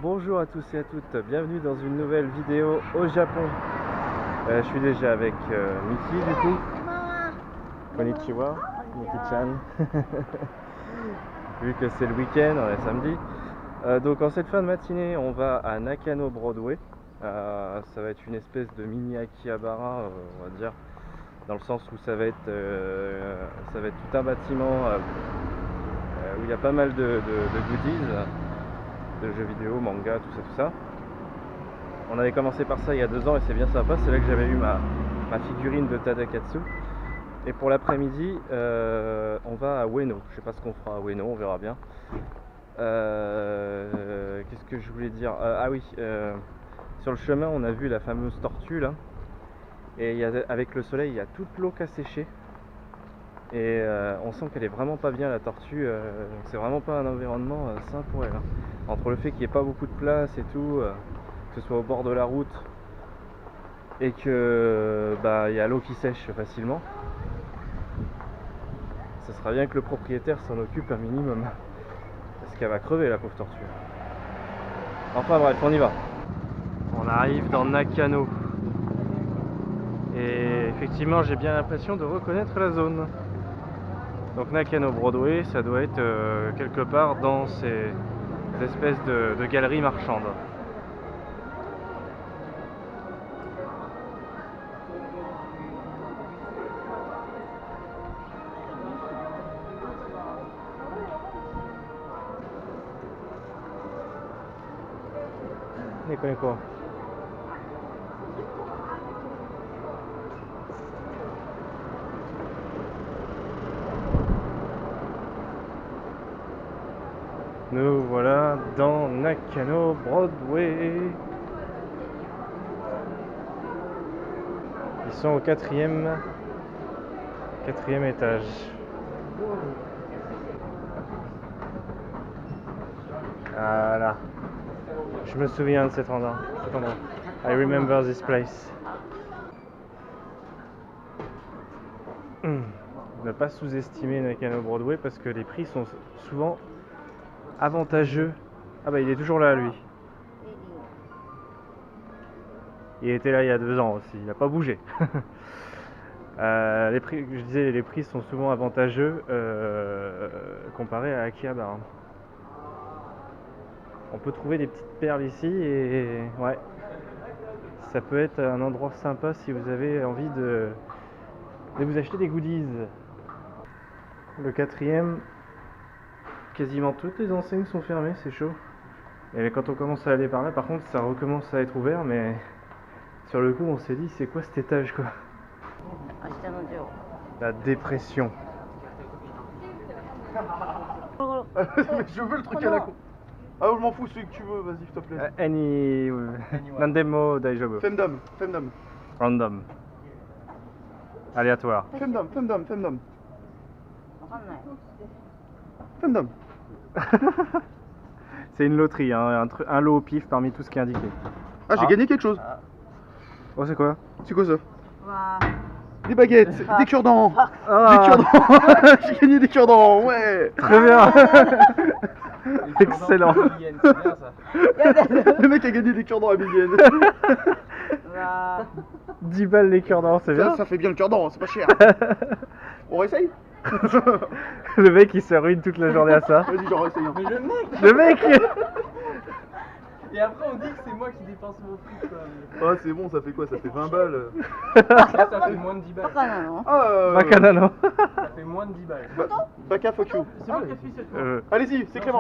Bonjour à tous et à toutes, bienvenue dans une nouvelle vidéo au Japon. Je suis déjà avec Miki du coup. Konnichiwa, Miki-chan. Vu que c'est le week-end, on est samedi. Donc en cette fin de matinée, on va à Nakano Broadway. Ça va être une espèce de mini Akihabara, on va dire, dans le sens où ça va être tout un bâtiment où il y a pas mal de goodies, de jeux vidéo, manga, tout ça. On avait commencé par ça il y a 2 ans et c'est bien sympa, c'est là que j'avais eu ma figurine de Tadakatsu. Et pour l'après-midi, on va à Ueno. Je sais pas ce qu'on fera à Ueno, on verra bien. Qu'est-ce que je voulais dire? Ah oui, sur le chemin on a vu la fameuse tortue là. Et avec le soleil, il y a toute l'eau qui a séché. Et on sent qu'elle est vraiment pas bien la tortue, c'est vraiment pas un environnement sain pour elle. Entre le fait qu'il n'y ait pas beaucoup de place et tout, que ce soit au bord de la route et que il y a l'eau qui sèche facilement, ça sera bien que le propriétaire s'en occupe un minimum, parce qu'elle va crever la pauvre tortue. Enfin bref, on y va. On arrive dans Nakano et effectivement j'ai bien l'impression de reconnaître la zone. Donc Nakano Broadway, ça doit être quelque part dans ces espèces de galeries marchandes. Neko. Nous voilà dans Nakano Broadway. Ils sont au quatrième étage. Voilà. Je me souviens de cet endroit. I remember this place. Ne pas sous-estimer Nakano Broadway parce que les prix sont souvent avantageux. Ah bah il est toujours là lui. Il était là il y a 2 ans aussi, il n'a pas bougé. Les prix, je disais, les prix sont souvent avantageux comparés à Akihabara. On peut trouver des petites perles ici et ouais, ça peut être un endroit sympa si vous avez envie de vous acheter des goodies. Le quatrième, quasiment toutes les enseignes sont fermées, c'est chaud. Et quand on commence à aller par là, par contre, ça recommence à être ouvert, mais sur le coup, on s'est dit, c'est quoi cet étage, quoi? La dépression. Mais je veux le truc à la con. Ah, je m'en fous, celui que tu veux, vas-y, s'il te plaît. Any... Nandemo daijoubu. Femdom. Random. Aléatoire. Femdom. C'est une loterie, hein, un lot au pif parmi tout ce qui est indiqué. Ah, j'ai gagné quelque chose. Oh, c'est quoi? C'est quoi ça? Des baguettes, des cure-dents. Ah. Des cure-dents. J'ai gagné des cure-dents, ouais. Très bien. Excellent. Le mec a gagné des cure-dents à Millienne. 10 balles les cure-dents, c'est bien. Ça fait bien le cure-dent, c'est pas cher. On réessaye? Le mec il se ruine toute la journée à ça. Vas-y, j'en réessaye. Mais Le mec Et après on dit que c'est moi qui dépense mon fric quoi. Ah, c'est bon, ça fait quoi? Ça fait 20 balles. Ça fait moins de 10 balles. Bacana, non? Ça fait moins de 10 balles. Baka, fuck you. C'est moi qui appuie cette fois. Allez-y, c'est Clément.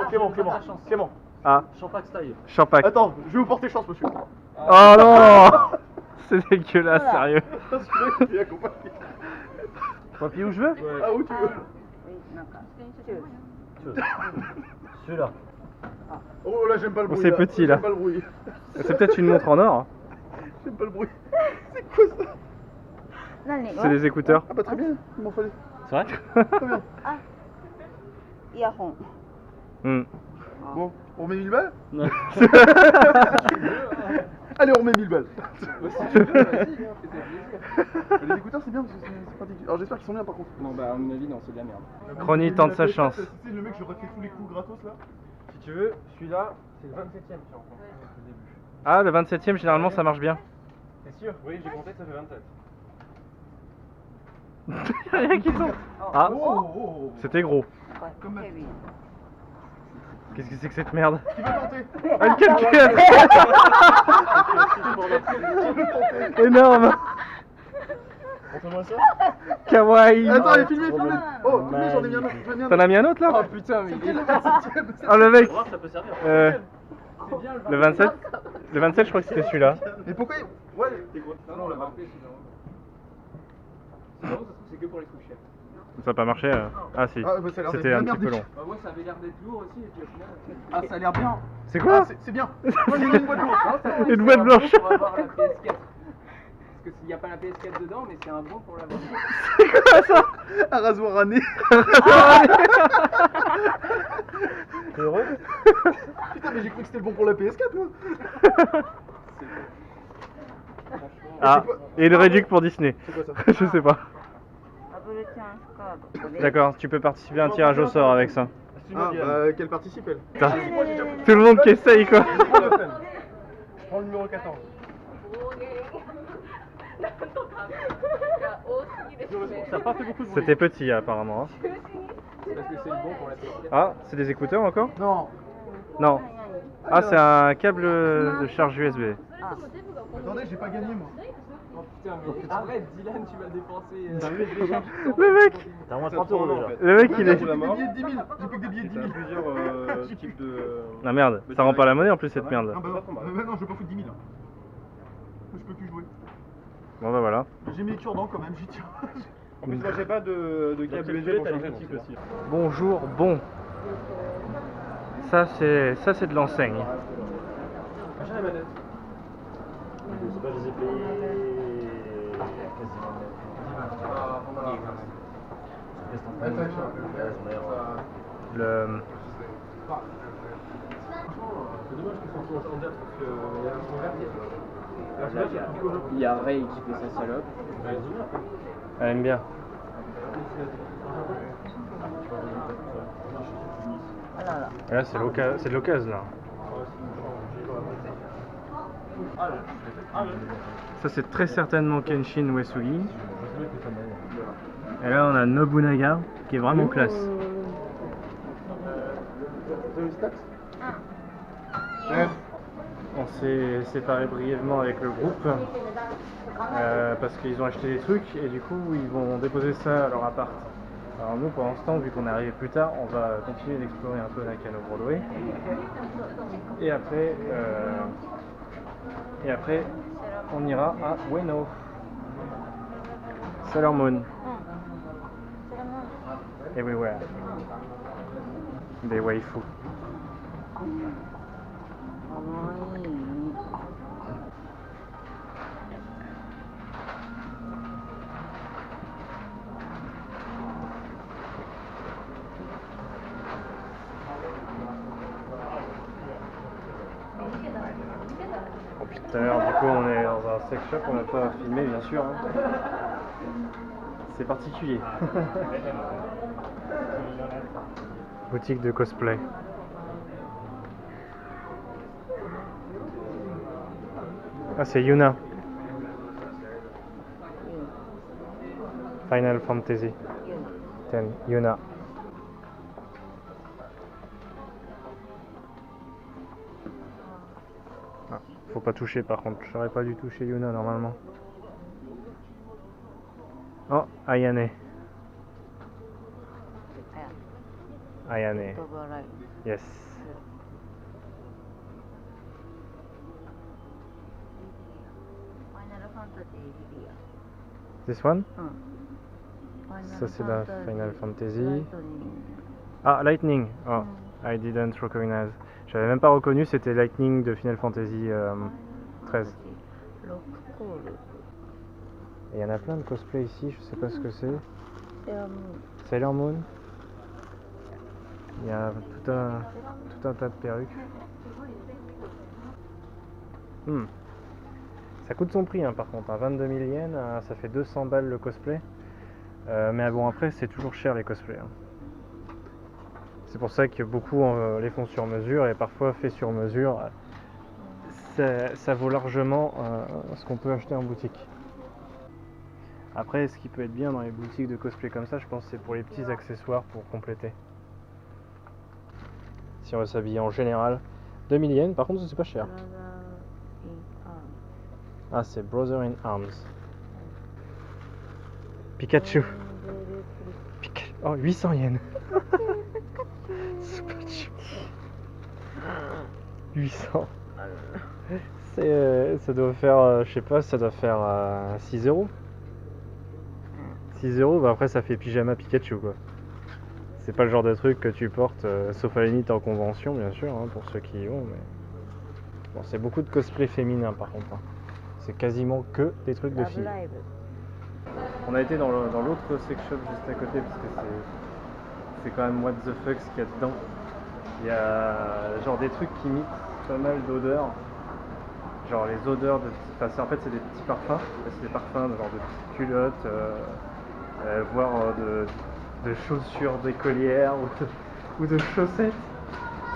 Ah, Champagne style. Champagne. Attends, je vais vous porter chance, monsieur. Oh non. C'est dégueulasse, sérieux. Celui-là, il accompagne. Papy où je veux? Ah, où tu veux? Celui-là. Oh là, j'aime pas le bruit. C'est petit, là. J'aime pas le bruit. C'est peut-être une montre en or. J'aime pas le bruit. C'est quoi ça? C'est des écouteurs. Ah bah très bien, il m'en fallait. C'est vrai? Très bien. Bon, on remet 1000 balles? Non. Allez, on remet 1000 balles. Si tu veux, vas-y, fais-toi Les écouteurs, c'est bien parce que c'est pratique. Alors j'espère qu'ils sont bien par contre. Non bah à mon avis non, c'est de la merde. Chrony tente sa chance. C'est le mec, j'aurais fait tous les coups gratos là. Si tu veux, celui-là, C'est le 27ème qui rencontre au début. Ah, le 27ème, généralement, ça marche bien. T'es sûr? Oui, j'ai compté, ça fait 27. Rien qui tombe. Ah, Oh. c'était gros. Comme Qu'est-ce que c'est que cette merde? Qui veut tenter? Ah, une calculatrice. Énorme. Montre-moi ça. Kawaii. Attends, filmez. Oh, filmez, j'en ai mis un autre. T'en as mis un autre là? Oh putain, mais il est là. Ah, le mec. Voir, ça peut servir. C'est bien Le 27? Le 27, je crois que c'était celui-là. Mais pourquoi Ouais, Non, non, on l'a rappelé celui-là. Sinon, ça se trouve, c'est que pour les couchettes. Ça n'a pas marché. Ah, si. Ah, bah, ça a l'air C'était d'être un bien petit peu long. Bah, moi, ça avait l'air d'être lourd aussi, et puis au final. Ah, ça a l'air bien. C'est quoi? Ah, c'est bien. Moi, j'ai une boîte blanche. Une boîte blanche. Pour avoir la PS4. Parce qu'il n'y a pas la PS4 dedans, mais c'est un bon pour l'avoir. C'est quoi ça? Un rasoir à nez. T'es heureux? Putain, mais j'ai cru que c'était le bon pour la PS4, moi. Ah, et le réduc pour Disney. C'est quoi ça? Je sais pas. D'accord, tu peux participer à un tirage au sort avec ça. Ah, bah, qu'elle participe, elle. Putain, tout le monde qui essaye quoi. Je prends le numéro 14. Ça a pas fait beaucoup de bruit. C'était petit apparemment. Hein. Parce que c'est le bon pour la PS4. Ah, c'est des écouteurs encore? Non. Non. Ah, c'est un câble de charge USB. Attendez, j'ai pas gagné, moi. Oh putain, mais arrête, Dylan, tu vas dépenser. Le mec, T'as au moins 30 euros déjà. le mec il est... J'ai plus que des billets de 10 000. J'ai plus que des billets de 10 000. plusieurs types de. Ah merde, ça rend pas la monnaie en plus cette merde. Ah, bah non, non, je vais pas foutre 10 000. Je peux plus jouer. Bon bah voilà. J'ai mis cure-dent quand même, j'y tiens. En plus, moi j'ai pas de câble USB pour changer de aussi. Bonjour, bon. Ça c'est de l'enseigne. Machin la manette. Je sais pas, je les ai payés Le... C'est dommage qu'ils sont en date parce que. Il y a Ray qui fait sa salope. Elle aime bien. Et là c'est de l'occasion là. Ça c'est très certainement Kenshin Uesugi. Et là on a Nobunaga qui est vraiment classe. On s'est séparé brièvement avec le groupe parce qu'ils ont acheté des trucs et du coup ils vont déposer ça à leur appart. Alors nous pour l'instant vu qu'on est arrivé plus tard on va continuer d'explorer un peu Nakano Broadway et après on ira à Ueno. Sailor Moon. Everywhere. Des waifus. Oh putain, du coup on est dans un sex shop, on n'a pas filmé bien sûr. Hein. C'est particulier. Boutique de cosplay. Ah c'est Yuna. Final Fantasy 10, Yuna. Ah, faut pas toucher par contre, j'aurais pas dû toucher Yuna normalement. Oh, Ayane. Ayane. Yes. This one? Ça c'est la Final Fantasy. Ah, Lightning. Oh, I didn't recognize. J'avais même pas reconnu, c'était Lightning de Final Fantasy 13. Il y en a plein de cosplays ici, je sais pas ce que c'est. Sailor Moon. Il y a tout un tas de perruques. Ça coûte son prix hein, par contre, 22 000 yens, ça fait 200 balles le cosplay. Mais bon après c'est toujours cher les cosplays. Hein. C'est pour ça que beaucoup les font sur mesure et parfois fait sur mesure. Ça vaut largement ce qu'on peut acheter en boutique. Après, ce qui peut être bien dans les boutiques de cosplay comme ça, je pense, c'est pour les petits accessoires pour compléter. Si on veut s'habiller en général, 2000 yens, par contre, c'est pas cher. Ah, c'est Brother in Arms. Pikachu. Oh, 800 yens. C'est pas cher. 800. Ça doit faire, je sais pas, ça doit faire 6 euros. 6 euros, bah après ça fait pyjama Pikachu quoi. C'est pas le genre de truc que tu portes, sauf à la limite en convention bien sûr, hein, pour ceux qui y vont, mais... Bon, c'est beaucoup de cosplay féminin par contre. Hein. C'est quasiment que des trucs de filles. On a été dans l'autre sex shop juste à côté, parce que c'est quand même what the fuck ce qu'il y a dedans. Il y a genre des trucs qui imitent pas mal d'odeurs. Genre les odeurs de... Enfin, en fait c'est des petits parfums, c'est des parfums de genre de petites culottes, voire de chaussures d'écolière ou de chaussettes.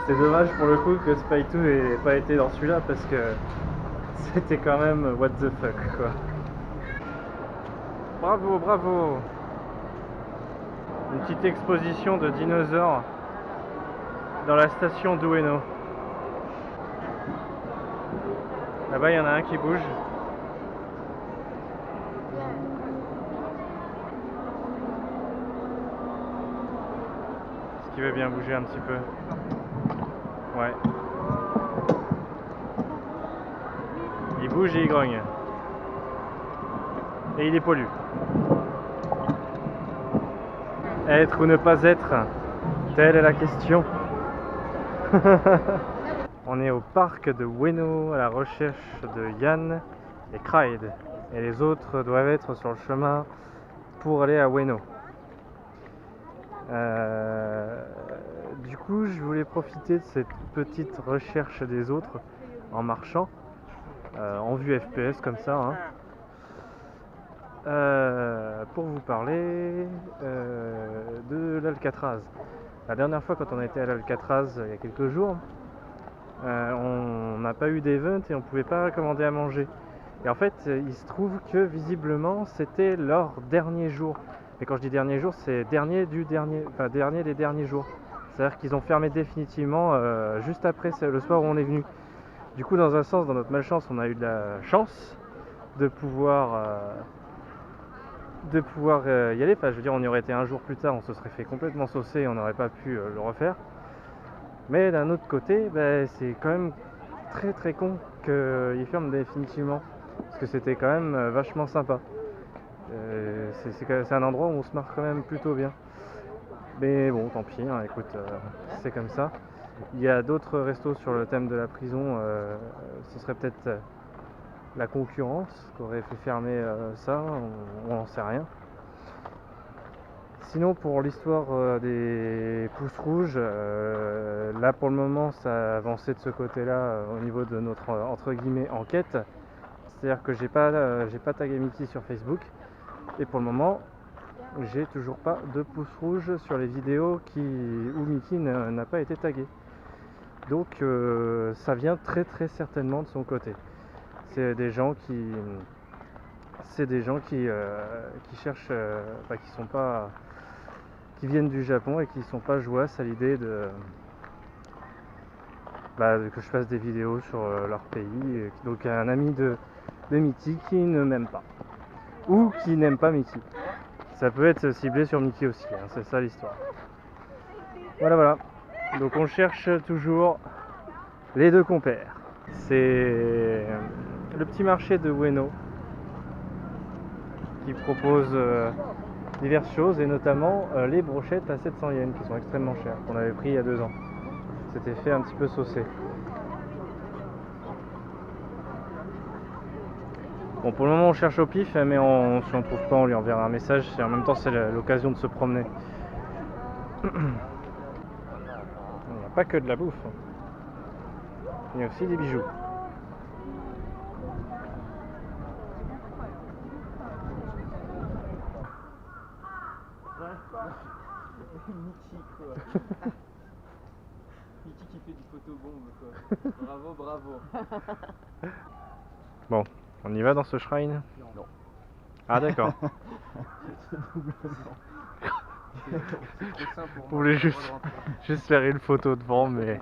C'est dommage pour le coup que Spy2 ait pas été dans celui-là parce que c'était quand même what the fuck quoi. Bravo, bravo! Une petite exposition de dinosaures dans la station d'Ueno. Là-bas, il y en a un qui bouge. Est-ce qu'il veut bien bouger un petit peu? Ouais. Il bouge et il grogne. Et il est pollu. Être ou ne pas être, telle est la question. On est au parc de Ueno à la recherche de Yann et Clyde. Et les autres doivent être sur le chemin pour aller à Ueno. Du coup, je voulais profiter de cette petite recherche des autres en marchant, en vue FPS comme ça, hein, pour vous parler de l'Alcatraz. La dernière fois quand on a été à l'Alcatraz il y a quelques jours, on n'a pas eu d'event et on pouvait pas commander à manger. Et en fait, il se trouve que visiblement c'était leur dernier jour. Et quand je dis dernier jour, c'est dernier des derniers jours. C'est-à-dire qu'ils ont fermé définitivement juste après le soir où on est venu. Du coup, dans un sens, dans notre malchance, on a eu de la chance de pouvoir y aller. Enfin, je veux dire, on y aurait été un jour plus tard, on se serait fait complètement saucer et on n'aurait pas pu le refaire. Mais d'un autre côté, c'est quand même très très con qu'ils ferment définitivement. Parce que c'était quand même vachement sympa. C'est un endroit où on se marre quand même plutôt bien. Mais bon, tant pis, hein, écoute, c'est comme ça. Il y a d'autres restos sur le thème de la prison. Ce serait peut-être la concurrence qui aurait fait fermer ça, on n'en sait rien. Sinon, pour l'histoire des pouces rouges, là pour le moment ça a avancé de ce côté-là au niveau de notre entre guillemets enquête. C'est-à-dire que j'ai pas tagué Mickey sur Facebook et pour le moment j'ai toujours pas de pouce rouge sur les vidéos où Mickey n'a pas été tagué. Donc ça vient très très certainement de son côté. C'est des gens qui cherchent, qui viennent du Japon et qui sont pas joyeux à l'idée que je fasse des vidéos sur leur pays. Donc un ami de Mickey qui ne m'aime pas ou qui n'aime pas Mickey. Ça peut être ciblé sur Mickey aussi, hein, c'est ça l'histoire. Voilà. Donc on cherche toujours les deux compères. C'est le petit marché de Ueno qui propose diverses choses et notamment les brochettes à 700 yens qui sont extrêmement chères, qu'on avait pris il y a 2 ans. C'était fait un petit peu saucer. Bon, pour le moment on cherche au pif, mais si on ne trouve pas on lui enverra un message et en même temps c'est l'occasion de se promener. Il n'y a pas que de la bouffe, il y a aussi des bijoux. Mickey quoi. qui fait du photobombe quoi. Bravo, bravo. Bon, on y va dans ce shrine? Non. Ah d'accord. C'est trop simple pour Vous moi. voulez j'ai pas le droit de rentrer. juste faire une photo devant, mais...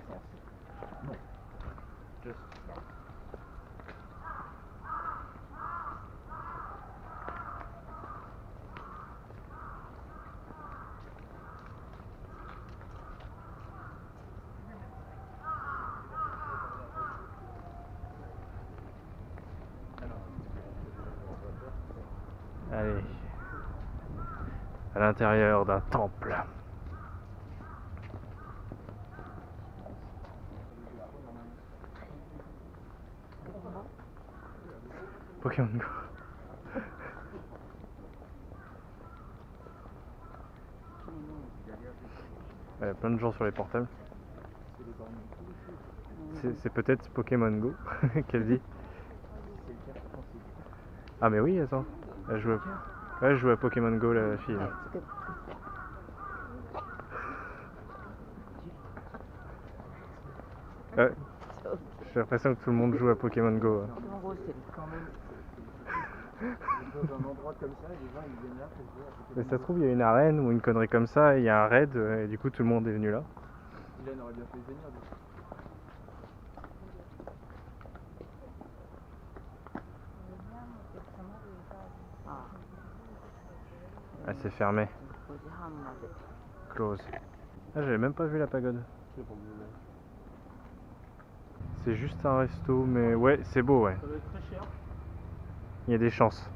Allez. À l'intérieur d'un temple. Pokémon Go. Il y a plein de gens sur les portables. C'est peut-être Pokémon Go qu'elle dit. Ah mais oui, attends. Elle joue à... Ouais, elle joue à Pokémon Go la fille. Là. Ouais. J'ai l'impression que tout le monde joue à Pokémon Go. Hein. Dans un endroit comme ça, les gens ils viennent là pour jouer à Pokémon. Mais ça se trouve, il y a une arène ou une connerie comme ça, il y a un raid, et du coup tout le monde est venu là. Hélène aurait bien fait venir du coup. Ah, c'est fermé. Close. Ah, j'avais même pas vu la pagode. C'est juste un resto, mais ouais, c'est beau, ouais. Ça va être très cher. Il y a des chances.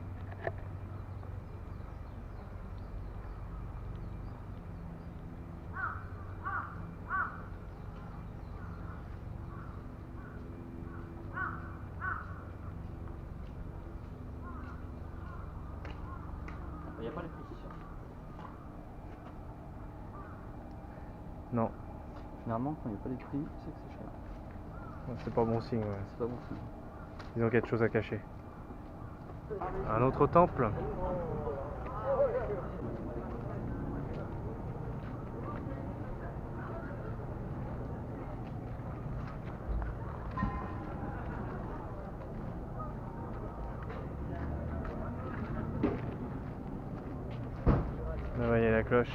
Il n'y a pas les prix. Non, Généralement, quand il n'y a pas les prix, c'est que c'est cher. c'est pas bon signe, ouais. C'est pas bon signe. Ils ont quelque chose à cacher. Un autre temple. Là, il y a la cloche.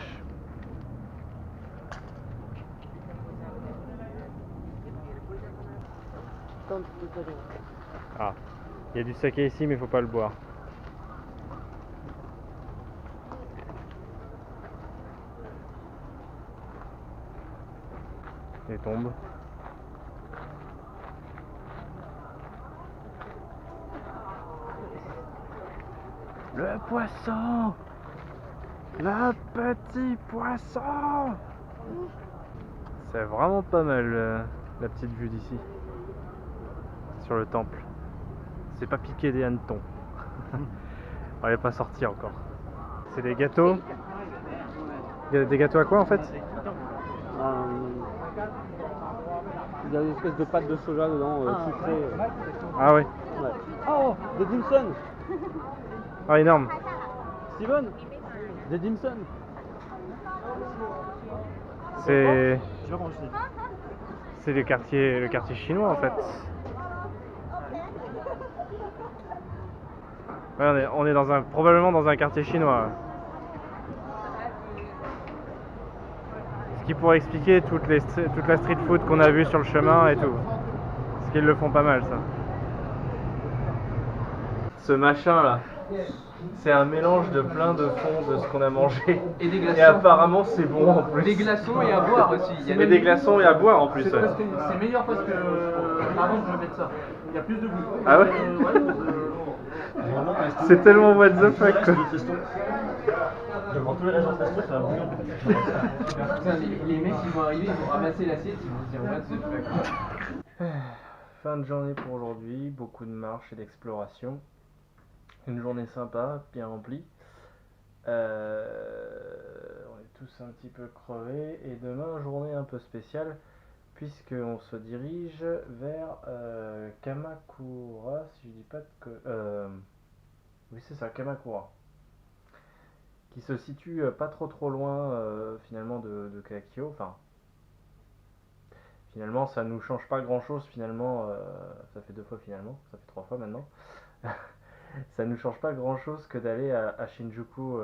Ah, il y a du saké ici, mais il faut pas le boire. Les tombes. Le poisson! Le petit poisson! C'est vraiment pas mal la petite vue d'ici. Sur le temple. C'est pas piqué des hannetons. On n'est pas sorti encore. C'est des gâteaux. Des gâteaux à quoi en fait? Il y a une espèce de pâte de soja dedans, sucrée. Ah oui. Ouais. Oh, des dim sum. Ah énorme. Steven, des dim sum. C'est Je vais manger. c'est le quartier chinois en fait. Ouais, on est dans probablement dans un quartier chinois. Ce qui pourrait expliquer toute la street food qu'on a vue sur le chemin et tout. Parce qu'ils le font pas mal ça. Ce machin là, c'est un mélange de plein de fonds de ce qu'on a mangé. Et des glaçons. Et apparemment c'est bon en plus. Des glaçons et à boire aussi. Il y a Et des glaçons et à boire en plus. C'est Ouais. meilleur parce que avant que je mette ça. Il y a plus de goût. Ah ouais. C'est tellement what the fuck quoi. Devant tous les restes de c'est un bouillon. Putain, les mecs ils vont arriver, ils vont ramasser l'assiette, ils vont se dire what the fuck. Fin de journée pour aujourd'hui, beaucoup de marches et d'exploration. Une journée sympa, bien remplie. On est tous un petit peu crevés. Et demain, journée un peu spéciale, puisqu'on se dirige vers Kamakura, si je dis pas de... oui, c'est ça, Kamakura. Qui se situe pas trop loin finalement de Kakio. Enfin, finalement, ça nous change pas grand chose. Finalement, ça fait 2 fois finalement, ça fait 3 fois maintenant. Ça nous change pas grand chose que d'aller à Shinjuku,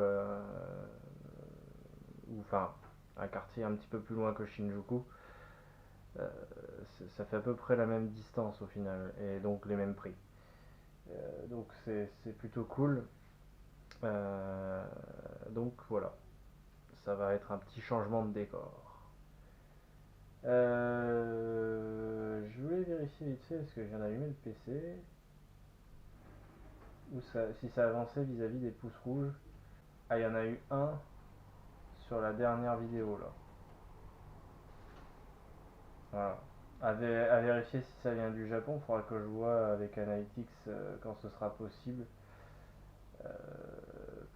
ou enfin un quartier un petit peu plus loin que Shinjuku. Ça fait à peu près la même distance au final, et donc les mêmes prix. Donc c'est plutôt cool. Donc voilà, ça va être un petit changement de décor. Je voulais vérifier vite fait parce que je viens d'allumer le PC si ça avançait vis-à-vis des pouces rouges. Ah, il y en a eu un sur la dernière vidéo là. Voilà. À vérifier si ça vient du Japon, il faudra que je vois avec Analytics quand ce sera possible.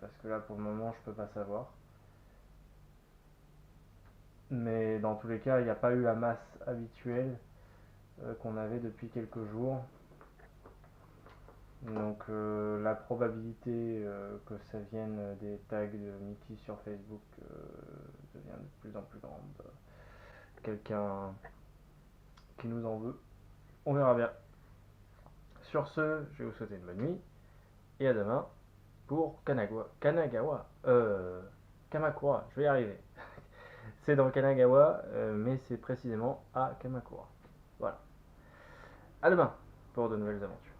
Parce que là pour le moment je peux pas savoir. Mais dans tous les cas, il n'y a pas eu la masse habituelle qu'on avait depuis quelques jours. Donc la probabilité que ça vienne des tags de Mickey sur Facebook devient de plus en plus grande. Quelqu'un qui nous en veut, on verra bien. Sur ce, je vais vous souhaiter une bonne nuit et à demain pour Kamakura, je vais y arriver. C'est dans Kanagawa, mais c'est précisément à Kamakura. Voilà. À demain pour de nouvelles aventures.